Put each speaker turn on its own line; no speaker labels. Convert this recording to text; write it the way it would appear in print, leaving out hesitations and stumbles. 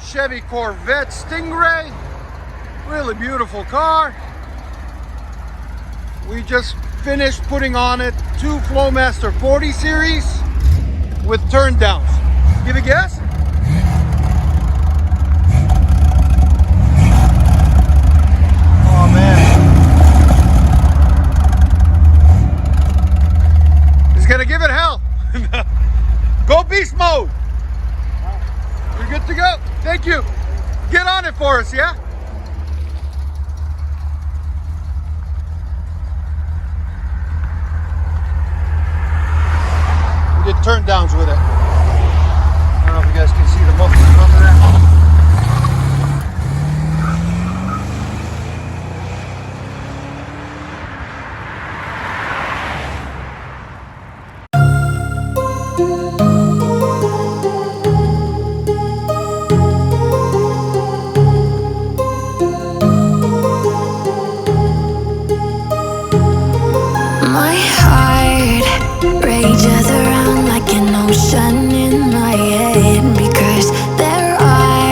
Chevy Corvette Stingray. Really beautiful car. We just finished putting on it 2 FLOWMASTER 40 series with turn downs. Give a guess? Oh man. He's gonna give it hell. Go beast mode. You're good to go. Thank you. Get on it for us, yeah? We did turn downs with it. I don't know if you guys can see the mufflers under that.
My heart rages around like an ocean.